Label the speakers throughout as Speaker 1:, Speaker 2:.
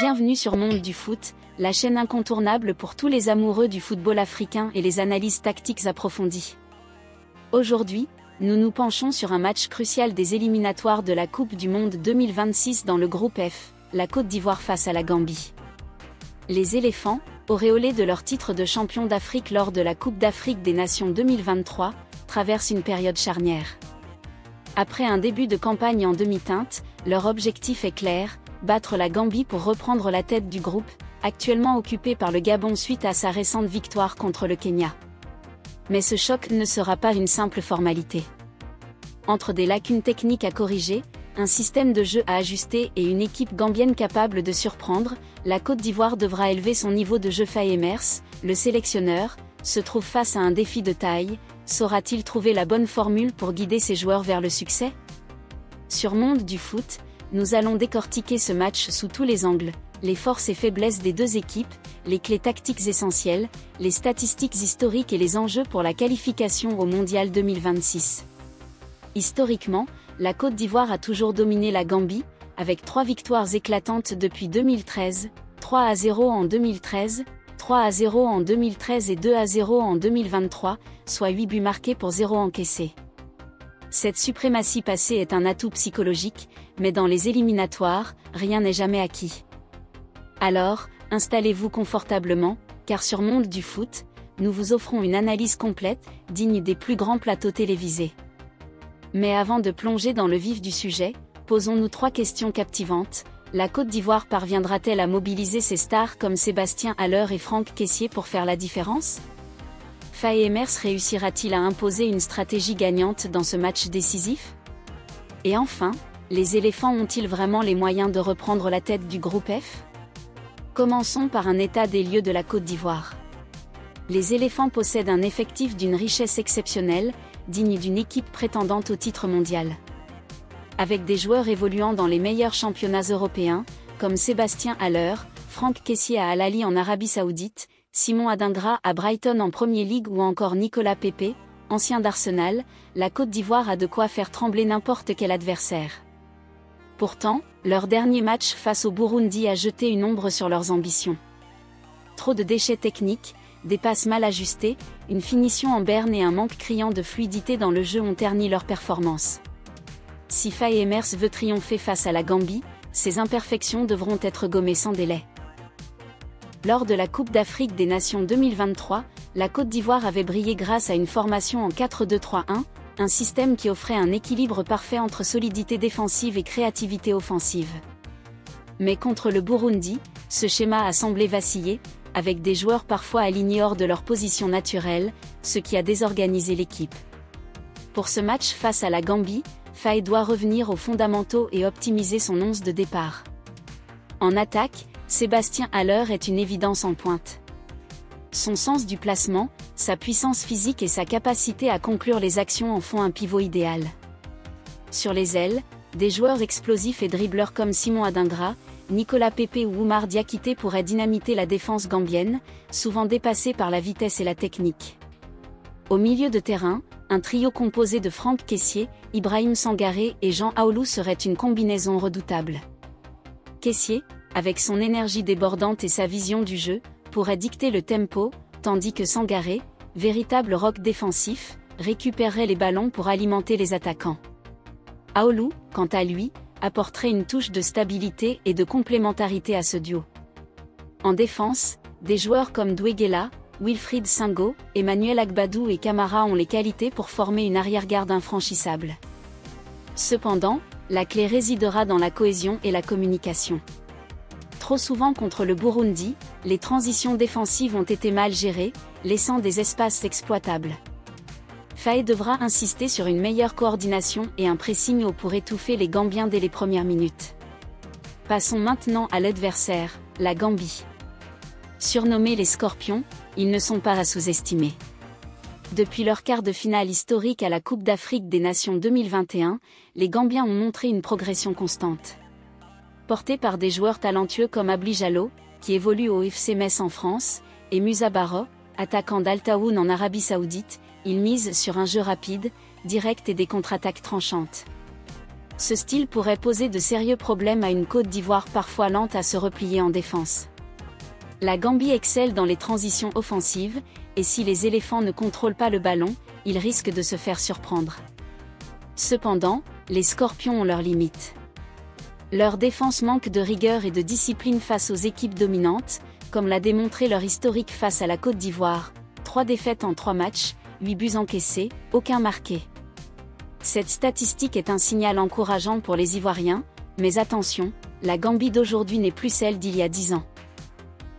Speaker 1: Bienvenue sur Monde du Foot, la chaîne incontournable pour tous les amoureux du football africain et les analyses tactiques approfondies. Aujourd'hui, nous nous penchons sur un match crucial des éliminatoires de la Coupe du Monde 2026 dans le groupe F, la Côte d'Ivoire face à la Gambie. Les éléphants, auréolés de leur titre de champion d'Afrique lors de la Coupe d'Afrique des Nations 2023, traversent une période charnière. Après un début de campagne en demi-teinte, leur objectif est clair, battre la Gambie pour reprendre la tête du groupe, actuellement occupé par le Gabon suite à sa récente victoire contre le Kenya. Mais ce choc ne sera pas une simple formalité. Entre des lacunes techniques à corriger, un système de jeu à ajuster et une équipe gambienne capable de surprendre, la Côte d'Ivoire devra élever son niveau de jeu. Faye Emers, le sélectionneur, se trouve face à un défi de taille. Saura-t-il trouver la bonne formule pour guider ses joueurs vers le succès? Sur Monde du Foot, nous allons décortiquer ce match sous tous les angles, les forces et faiblesses des deux équipes, les clés tactiques essentielles, les statistiques historiques et les enjeux pour la qualification au Mondial 2026. Historiquement, la Côte d'Ivoire a toujours dominé la Gambie, avec 3 victoires éclatantes depuis 2013, 3-0 en 2013, 3-0 en 2013 et 2-0 en 2023, soit 8 buts marqués pour 0 encaissés. Cette suprématie passée est un atout psychologique, mais dans les éliminatoires, rien n'est jamais acquis. Alors, installez-vous confortablement, car sur Monde du Foot, nous vous offrons une analyse complète, digne des plus grands plateaux télévisés. Mais avant de plonger dans le vif du sujet, posons-nous 3 questions captivantes. La Côte d'Ivoire parviendra-t-elle à mobiliser ses stars comme Sébastien Haller et Franck Kessié pour faire la différence? Faye Emers réussira-t-il à imposer une stratégie gagnante dans ce match décisif? Et enfin, les éléphants ont-ils vraiment les moyens de reprendre la tête du groupe F? Commençons par un état des lieux de la Côte d'Ivoire. Les éléphants possèdent un effectif d'une richesse exceptionnelle, digne d'une équipe prétendante au titre mondial. Avec des joueurs évoluant dans les meilleurs championnats européens, comme Sébastien Haller, Franck Kessié à Al Ahly en Arabie Saoudite, Simon Adingra à Brighton en Premier League ou encore Nicolas Pepe, ancien d'Arsenal, la Côte d'Ivoire a de quoi faire trembler n'importe quel adversaire. Pourtant, leur dernier match face au Burundi a jeté une ombre sur leurs ambitions. Trop de déchets techniques, des passes mal ajustées, une finition en berne et un manque criant de fluidité dans le jeu ont terni leur performance. Si Faye Emers veut triompher face à la Gambie, ces imperfections devront être gommées sans délai. Lors de la Coupe d'Afrique des Nations 2023, la Côte d'Ivoire avait brillé grâce à une formation en 4-2-3-1, un système qui offrait un équilibre parfait entre solidité défensive et créativité offensive. Mais contre le Burundi, ce schéma a semblé vaciller, avec des joueurs parfois alignés hors de leur position naturelle, ce qui a désorganisé l'équipe. Pour ce match face à la Gambie, Faye doit revenir aux fondamentaux et optimiser son 11 de départ. En attaque, Sébastien Haller est une évidence en pointe. Son sens du placement, sa puissance physique et sa capacité à conclure les actions en font un pivot idéal. Sur les ailes, des joueurs explosifs et dribbleurs comme Simon Adingra, Nicolas Pepe ou Oumar Diakité pourraient dynamiter la défense gambienne, souvent dépassée par la vitesse et la technique. Au milieu de terrain, un trio composé de Franck Kessié, Ibrahim Sangaré et Jean Aoulou serait une combinaison redoutable. Kessié, avec son énergie débordante et sa vision du jeu, pourrait dicter le tempo, tandis que Sangaré, véritable roc défensif, récupérerait les ballons pour alimenter les attaquants. Aoulou, quant à lui, apporterait une touche de stabilité et de complémentarité à ce duo. En défense, des joueurs comme Douéguéla, Wilfried Singo, Emmanuel Agbadou et Camara ont les qualités pour former une arrière-garde infranchissable. Cependant, la clé résidera dans la cohésion et la communication. Trop souvent contre le Burundi, les transitions défensives ont été mal gérées, laissant des espaces exploitables. Faye devra insister sur une meilleure coordination et un pressing haut pour étouffer les Gambiens dès les premières minutes. Passons maintenant à l'adversaire, la Gambie. Surnommés les Scorpions, ils ne sont pas à sous-estimer. Depuis leur quart de finale historique à la Coupe d'Afrique des Nations 2021, les Gambiens ont montré une progression constante. Portés par des joueurs talentueux comme Abli Jallow, qui évolue au FC Metz en France, et Musa Barrow, attaquant d'Al Tawoun en Arabie Saoudite, ils misent sur un jeu rapide, direct et des contre-attaques tranchantes. Ce style pourrait poser de sérieux problèmes à une Côte d'Ivoire parfois lente à se replier en défense. La Gambie excelle dans les transitions offensives, et si les éléphants ne contrôlent pas le ballon, ils risquent de se faire surprendre. Cependant, les Scorpions ont leurs limites. Leur défense manque de rigueur et de discipline face aux équipes dominantes, comme l'a démontré leur historique face à la Côte d'Ivoire. 3 défaites en 3 matchs, 8 buts encaissés, aucun marqué. Cette statistique est un signal encourageant pour les Ivoiriens, mais attention, la Gambie d'aujourd'hui n'est plus celle d'il y a 10 ans.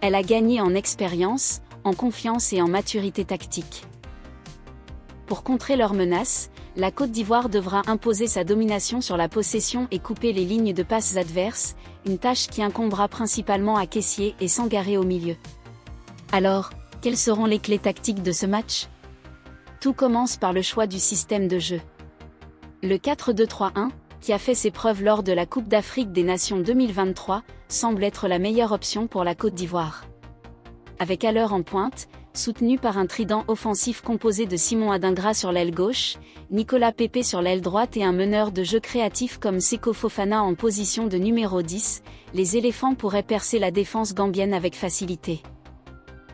Speaker 1: Elle a gagné en expérience, en confiance et en maturité tactique. Pour contrer leurs menaces, la Côte d'Ivoire devra imposer sa domination sur la possession et couper les lignes de passes adverses, une tâche qui incombera principalement à Kessié et Sangaré au milieu. Alors, quelles seront les clés tactiques de ce match? Tout commence par le choix du système de jeu. Le 4-2-3-1, qui a fait ses preuves lors de la Coupe d'Afrique des Nations 2023, semble être la meilleure option pour la Côte d'Ivoire. Avec Haller en pointe, soutenu par un trident offensif composé de Simon Adingra sur l'aile gauche, Nicolas Pepe sur l'aile droite et un meneur de jeu créatif comme Seko Fofana en position de numéro 10, les éléphants pourraient percer la défense gambienne avec facilité.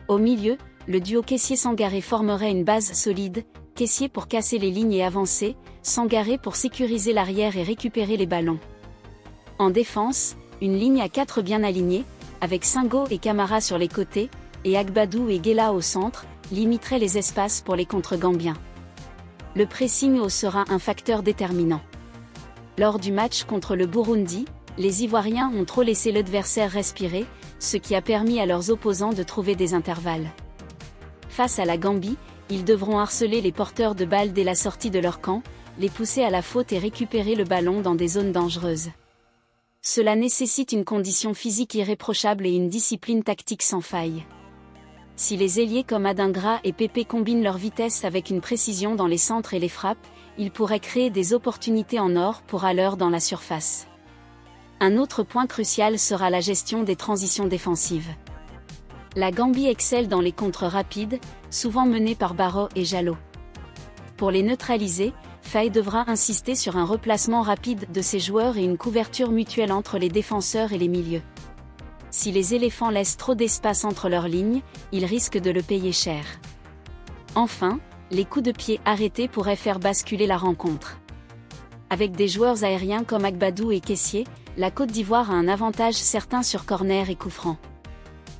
Speaker 1: Au milieu, le duo Kessié-Sangaré formerait une base solide, Kessié pour casser les lignes et avancer, Sangaré pour sécuriser l'arrière et récupérer les ballons. En défense, une ligne à 4 bien alignée, avec Singo et Camara sur les côtés, et Agbadou et Guela au centre, limiterait les espaces pour les contre-gambiens. Le pressing haut sera un facteur déterminant. Lors du match contre le Burundi, les Ivoiriens ont trop laissé l'adversaire respirer, ce qui a permis à leurs opposants de trouver des intervalles. Face à la Gambie, ils devront harceler les porteurs de balles dès la sortie de leur camp, les pousser à la faute et récupérer le ballon dans des zones dangereuses. Cela nécessite une condition physique irréprochable et une discipline tactique sans faille. Si les ailiers comme Adingra et Pepe combinent leur vitesse avec une précision dans les centres et les frappes, ils pourraient créer des opportunités en or pour Haller dans la surface. Un autre point crucial sera la gestion des transitions défensives. La Gambie excelle dans les contres rapides, souvent menés par Barrow et Jallow. Pour les neutraliser, Faye devra insister sur un replacement rapide de ses joueurs et une couverture mutuelle entre les défenseurs et les milieux. Si les éléphants laissent trop d'espace entre leurs lignes, ils risquent de le payer cher. Enfin, les coups de pied arrêtés pourraient faire basculer la rencontre. Avec des joueurs aériens comme Agbadou et Kessié, la Côte d'Ivoire a un avantage certain sur corner et coup franc.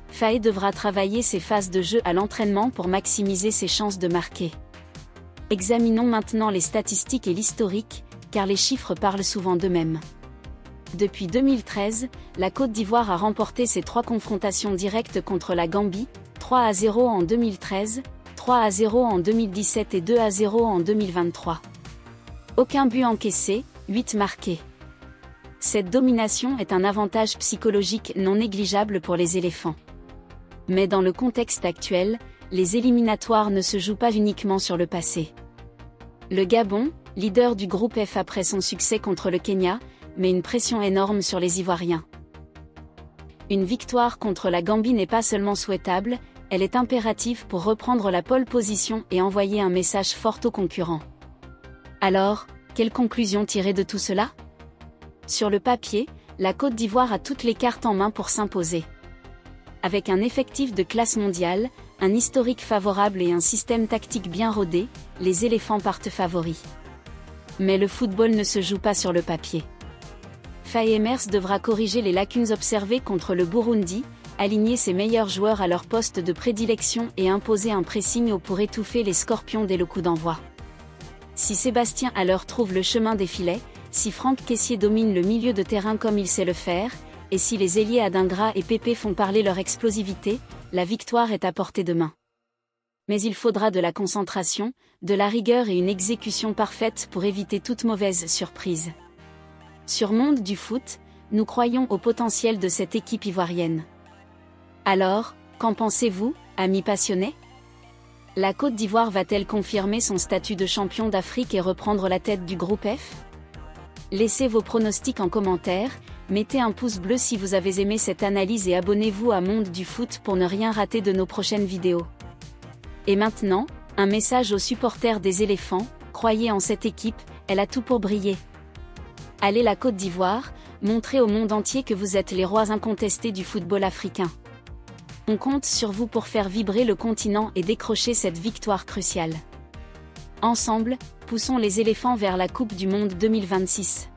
Speaker 1: Faye devra travailler ses phases de jeu à l'entraînement pour maximiser ses chances de marquer. Examinons maintenant les statistiques et l'historique, car les chiffres parlent souvent d'eux-mêmes. Depuis 2013, la Côte d'Ivoire a remporté ses 3 confrontations directes contre la Gambie, 3-0 en 2013, 3-0 en 2017 et 2-0 en 2023. Aucun but encaissé, 8 marqués. Cette domination est un avantage psychologique non négligeable pour les éléphants. Mais dans le contexte actuel, les éliminatoires ne se jouent pas uniquement sur le passé. Le Gabon, leader du groupe F après son succès contre le Kenya, met une pression énorme sur les Ivoiriens. Une victoire contre la Gambie n'est pas seulement souhaitable, elle est impérative pour reprendre la pole position et envoyer un message fort aux concurrents. Alors, quelle conclusion tirer de tout cela? Sur le papier, la Côte d'Ivoire a toutes les cartes en main pour s'imposer. Avec un effectif de classe mondiale, un historique favorable et un système tactique bien rodé, les éléphants partent favoris. Mais le football ne se joue pas sur le papier. Faye Emers devra corriger les lacunes observées contre le Burundi, aligner ses meilleurs joueurs à leur poste de prédilection et imposer un pressing haut pour étouffer les Scorpions dès le coup d'envoi. Si Sébastien Haller trouve le chemin des filets, si Franck Kessié domine le milieu de terrain comme il sait le faire, et si les ailiers Adingra et Pepe font parler leur explosivité, la victoire est à portée de main. Mais il faudra de la concentration, de la rigueur et une exécution parfaite pour éviter toute mauvaise surprise. Sur Monde du foot, nous croyons au potentiel de cette équipe ivoirienne. Alors, qu'en pensez-vous, amis passionnés? La Côte d'Ivoire va-t-elle confirmer son statut de champion d'Afrique et reprendre la tête du groupe F? Laissez vos pronostics en commentaire, mettez un pouce bleu si vous avez aimé cette analyse et abonnez-vous à Monde du foot pour ne rien rater de nos prochaines vidéos. Et maintenant, un message aux supporters des éléphants, croyez en cette équipe, elle a tout pour briller. Allez la Côte d'Ivoire, montrez au monde entier que vous êtes les rois incontestés du football africain. On compte sur vous pour faire vibrer le continent et décrocher cette victoire cruciale. Ensemble, poussons les éléphants vers la Coupe du Monde 2026.